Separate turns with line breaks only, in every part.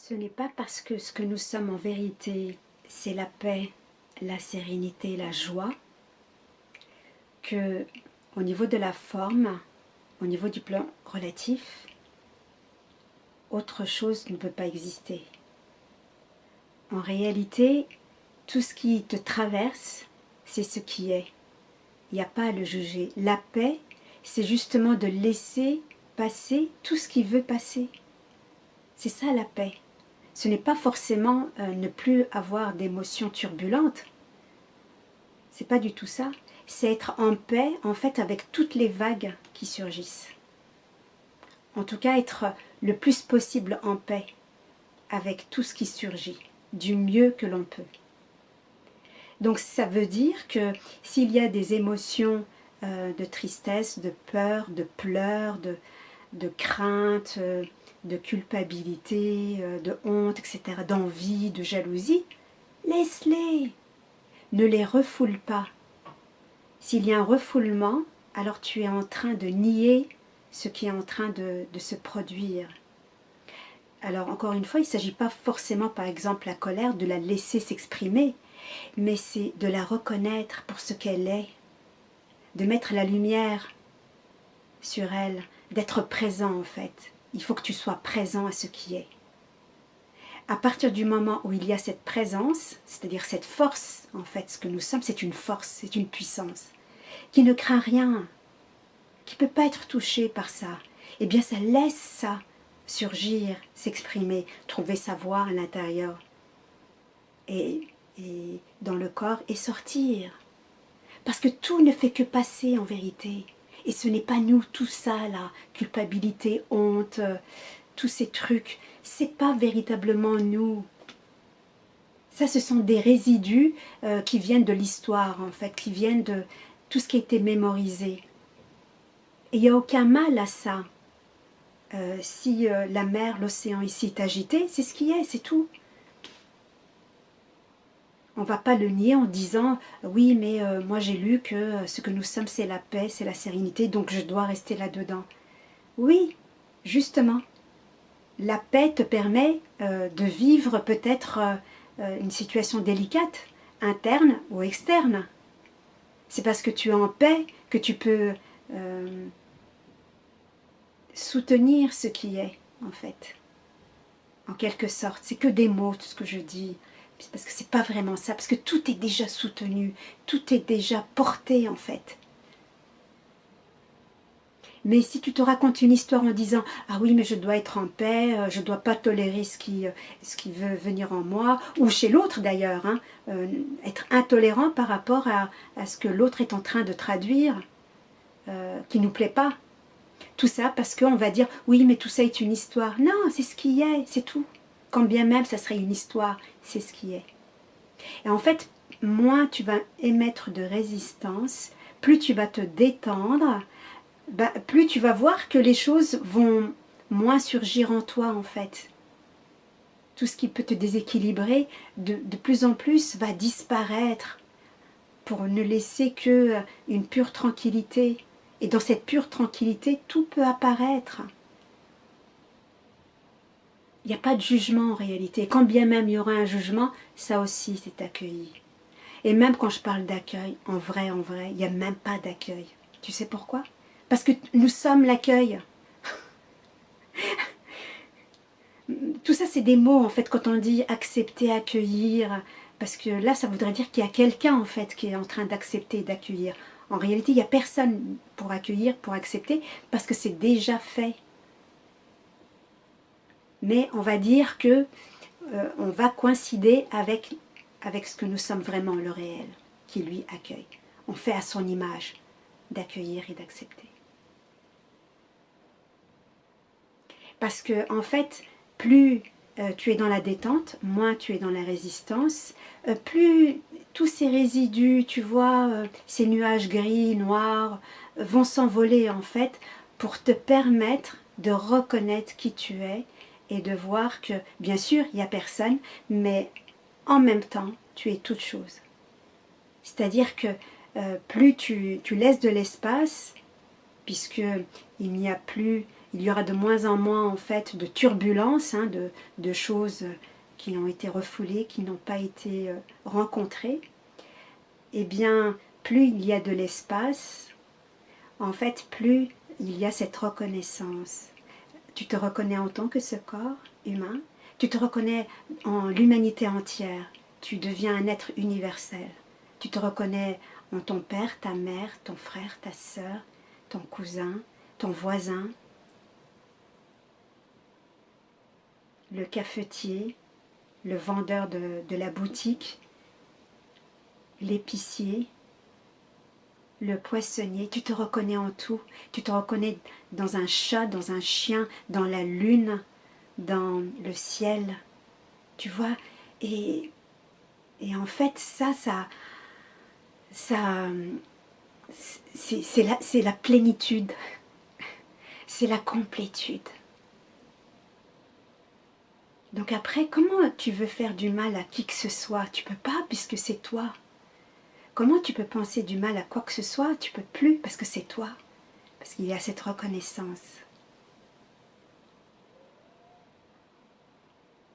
Ce n'est pas parce que ce que nous sommes en vérité, c'est la paix, la sérénité, la joie, que au niveau de la forme, au niveau du plan relatif, autre chose ne peut pas exister. En réalité, tout ce qui te traverse, c'est ce qui est. Il n'y a pas à le juger. La paix, c'est justement de laisser passer tout ce qui veut passer. C'est ça la paix. Ce n'est pas forcément ne plus avoir d'émotions turbulentes. C'est pas du tout ça. C'est être en paix, en fait, avec toutes les vagues qui surgissent. En tout cas, être le plus possible en paix avec tout ce qui surgit, du mieux que l'on peut. Donc ça veut dire que s'il y a des émotions de tristesse, de peur, de pleurs, de crainte, de culpabilité, de honte, etc., d'envie, de jalousie, laisse-les. Ne les refoule pas. S'il y a un refoulement, alors tu es en train de nier ce qui est en train de se produire. Alors encore une fois, il ne s'agit pas forcément, par exemple, la colère, de la laisser s'exprimer, mais c'est de la reconnaître pour ce qu'elle est, de mettre la lumière sur elle, d'être présent en fait. Il faut que tu sois présent à ce qui est. À partir du moment où il y a cette présence, c'est-à-dire cette force, en fait, ce que nous sommes, c'est une force, c'est une puissance, qui ne craint rien, qui ne peut pas être touché par ça, eh bien ça laisse ça surgir, s'exprimer, trouver sa voix à l'intérieur et dans le corps et sortir. Parce que tout ne fait que passer en vérité. Et ce n'est pas nous, tout ça là, culpabilité, honte, tous ces trucs, c'est pas véritablement nous. Ça, ce sont des résidus qui viennent de l'histoire en fait, qui viennent de tout ce qui a été mémorisé. Et il n'y a aucun mal à ça. Si la mer, l'océan ici est agité, c'est ce qui est, c'est tout. On ne va pas le nier en disant « oui, mais moi j'ai lu que ce que nous sommes c'est la paix, c'est la sérénité, donc je dois rester là-dedans ». Oui, justement, la paix te permet de vivre peut-être une situation délicate, interne ou externe. C'est parce que tu es en paix que tu peux soutenir ce qui est, en fait. En quelque sorte, c'est que des mots, tout ce que je dis. Parce que c'est pas vraiment ça, parce que tout est déjà soutenu, tout est déjà porté, en fait. Mais si tu te racontes une histoire en disant « Ah oui, mais je dois être en paix, je ne dois pas tolérer ce qui veut venir en moi », ou chez l'autre d'ailleurs, hein, être intolérant par rapport à ce que l'autre est en train de traduire, qui ne nous plaît pas. Tout ça parce qu'on va dire « Oui, mais tout ça est une histoire ». Non, c'est ce qui est, c'est tout. Quand bien même ça serait une histoire, c'est ce qui est. Et en fait, moins tu vas émettre de résistance, plus tu vas te détendre, plus tu vas voir que les choses vont moins surgir en toi en fait. Tout ce qui peut te déséquilibrer, de plus en plus va disparaître pour ne laisser que une pure tranquillité. Et dans cette pure tranquillité, tout peut apparaître. Il n'y a pas de jugement en réalité. Quand bien même il y aura un jugement, ça aussi c'est accueilli. Et même quand je parle d'accueil, en vrai, il n'y a même pas d'accueil. Tu sais pourquoi? Parce que nous sommes l'accueil. Tout ça, c'est des mots, en fait, quand on dit accepter, accueillir. Parce que là, ça voudrait dire qu'il y a quelqu'un, en fait, qui est en train d'accepter et d'accueillir. En réalité, il n'y a personne pour accueillir, pour accepter, parce que c'est déjà fait. Mais on va dire que on va coïncider avec ce que nous sommes vraiment, le réel, qui lui accueille. On fait à son image d'accueillir et d'accepter. Parce que, en fait, plus tu es dans la détente, moins tu es dans la résistance, plus tous ces résidus, tu vois, ces nuages gris, noirs, vont s'envoler en fait pour te permettre de reconnaître qui tu es et de voir que, bien sûr, il n'y a personne, mais en même temps, tu es toute chose. C'est-à-dire que plus tu laisses de l'espace, puisqu'il n'y a plus il y aura de moins en moins en fait de turbulences, hein, de choses qui ont été refoulées, qui n'ont pas été rencontrées, eh bien, plus il y a de l'espace, en fait, plus il y a cette reconnaissance. Tu te reconnais en tant que ce corps humain, tu te reconnais en l'humanité entière, tu deviens un être universel. Tu te reconnais en ton père, ta mère, ton frère, ta sœur, ton cousin, ton voisin, le cafetier, le vendeur de la boutique, l'épicier, le poissonnier. Tu te reconnais en tout. Tu te reconnais dans un chat, dans un chien, dans la lune, dans le ciel. Tu vois, et en fait, c'est la plénitude, c'est la complétude. Donc après, comment tu veux faire du mal à qui que ce soit? Tu peux pas, puisque c'est toi. Comment tu peux penser du mal à quoi que ce soit? Tu peux plus, parce que c'est toi. Parce qu'il y a cette reconnaissance.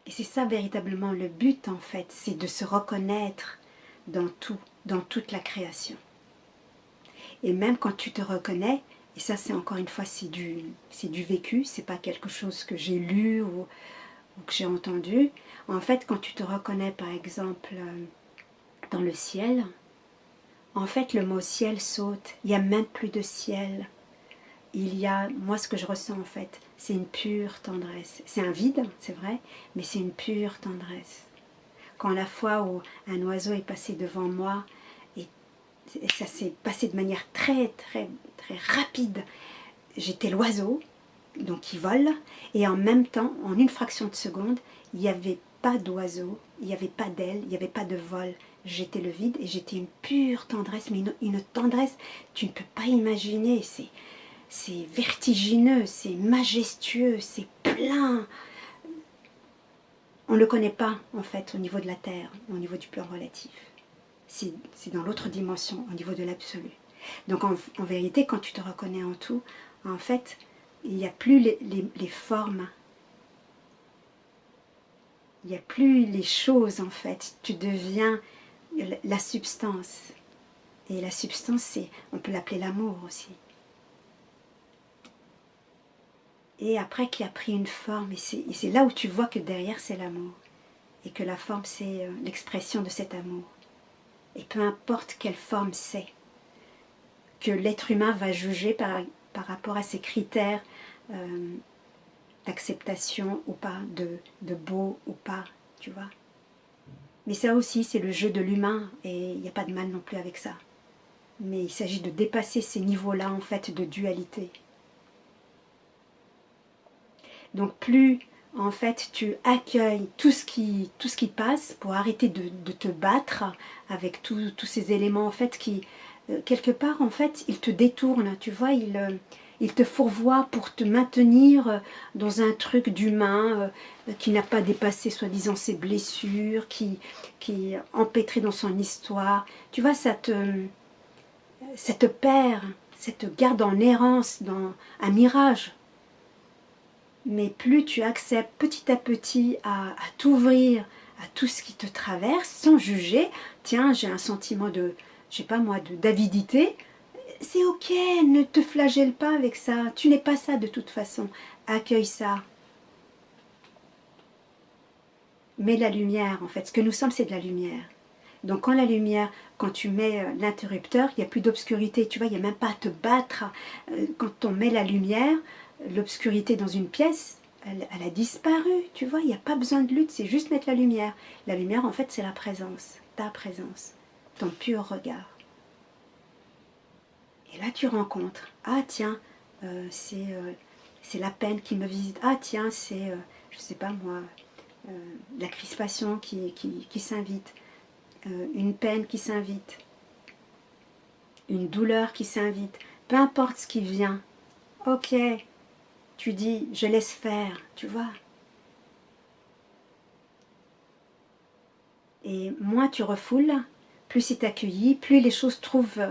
Et c'est ça véritablement le but, en fait, c'est de se reconnaître dans tout, dans toute la création. Et même quand tu te reconnais, et ça c'est encore une fois, c'est du vécu, c'est pas quelque chose que j'ai lu ou que j'ai entendu. En fait, quand tu te reconnais par exemple dans le ciel, en fait le mot ciel saute, il n'y a même plus de ciel. Il y a, moi ce que je ressens en fait, c'est une pure tendresse. C'est un vide, c'est vrai, mais c'est une pure tendresse. Quand la fois où un oiseau est passé devant moi, et ça s'est passé de manière très très très rapide, j'étais l'oiseau, donc qui vole, et en même temps, en une fraction de seconde, il n'y avait pas d'oiseau, il n'y avait pas d'aile, il n'y avait pas de vol. J'étais le vide et j'étais une pure tendresse, mais une tendresse, tu ne peux pas imaginer, c'est vertigineux, c'est majestueux, c'est plein. On ne le connaît pas, en fait, au niveau de la Terre, au niveau du plan relatif. C'est dans l'autre dimension, au niveau de l'absolu. Donc en vérité, quand tu te reconnais en tout, en fait, il n'y a plus les formes, il n'y a plus les choses en fait, tu deviens la substance. Et la substance, on peut l'appeler l'amour aussi. Et après qui a pris une forme, et c'est là où tu vois que derrière c'est l'amour. Et que la forme c'est l'expression de cet amour. Et peu importe quelle forme c'est, que l'être humain va juger par rapport à ses critères d'acceptation ou pas, de beau ou pas, tu vois. Mais ça aussi, c'est le jeu de l'humain, et il n'y a pas de mal non plus avec ça. Mais il s'agit de dépasser ces niveaux-là, en fait, de dualité. Donc plus, en fait, tu accueilles tout ce qui passe pour arrêter de te battre avec tous ces éléments, en fait, qui, quelque part, en fait, ils te détournent, tu vois, il te fourvoie pour te maintenir dans un truc d'humain qui n'a pas dépassé soi-disant ses blessures, qui est empêtré dans son histoire. Tu vois, ça te perd, ça te garde en errance dans un mirage. Mais plus tu acceptes petit à petit à t'ouvrir à tout ce qui te traverse sans juger, tiens, j'ai un sentiment de, je sais pas moi, d'avidité, c'est ok, ne te flagelle pas avec ça, tu n'es pas ça de toute façon, accueille ça. Mets la lumière en fait, ce que nous sommes c'est de la lumière. Donc quand la lumière, quand tu mets l'interrupteur, il n'y a plus d'obscurité, tu vois, il n'y a même pas à te battre. Quand on met la lumière, l'obscurité dans une pièce, elle a disparu, tu vois, il n'y a pas besoin de lutte, c'est juste mettre la lumière. La lumière en fait c'est la présence, ta présence, ton pur regard. Et là, tu rencontres. Ah, tiens, c'est la peine qui me visite. Ah, tiens, c'est, je sais pas moi, la crispation qui s'invite. Une peine qui s'invite. Une douleur qui s'invite. Peu importe ce qui vient. Ok, tu dis, je laisse faire, tu vois. Et moins tu refoules, plus c'est accueilli, plus les choses trouvent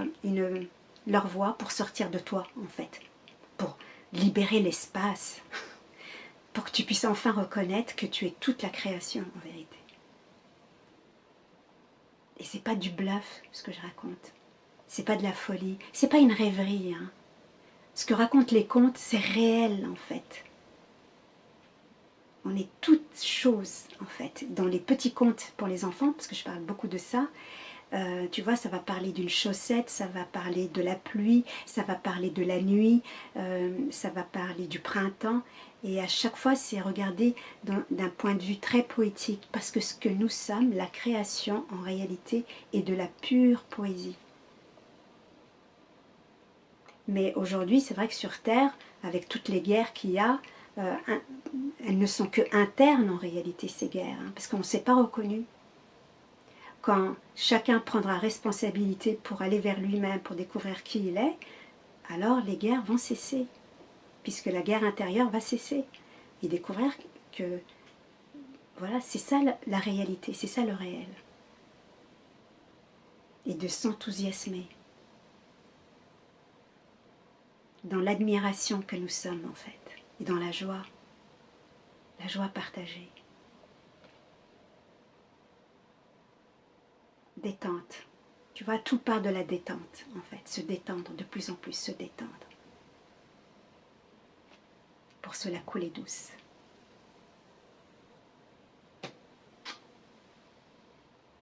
leur voie pour sortir de toi, en fait. libérer l'espace pour que tu puisses enfin reconnaître que tu es toute la création en vérité. Et c'est pas du bluff ce que je raconte, c'est pas de la folie, c'est pas une rêverie. Hein. Ce que racontent les contes, c'est réel en fait. On est toutes choses en fait. Dans les petits contes pour les enfants, parce que je parle beaucoup de ça, tu vois, ça va parler d'une chaussette, ça va parler de la pluie, ça va parler de la nuit, ça va parler du printemps. Et à chaque fois, c'est regardé d'un point de vue très poétique, parce que ce que nous sommes, la création, en réalité, est de la pure poésie. Mais aujourd'hui, c'est vrai que sur Terre, avec toutes les guerres qu'il y a, elles ne sont que internes en réalité, ces guerres, hein, parce qu'on ne s'est pas reconnu. Quand chacun prendra responsabilité pour aller vers lui-même, pour découvrir qui il est, alors les guerres vont cesser, puisque la guerre intérieure va cesser. Et découvrir que, voilà, c'est ça la réalité, c'est ça le réel. Et de s'enthousiasmer dans l'admiration que nous sommes en fait, et dans la joie partagée. Détente. Tu vois, tout part de la détente, en fait. Se détendre, de plus en plus se détendre. Pour cela couler douce.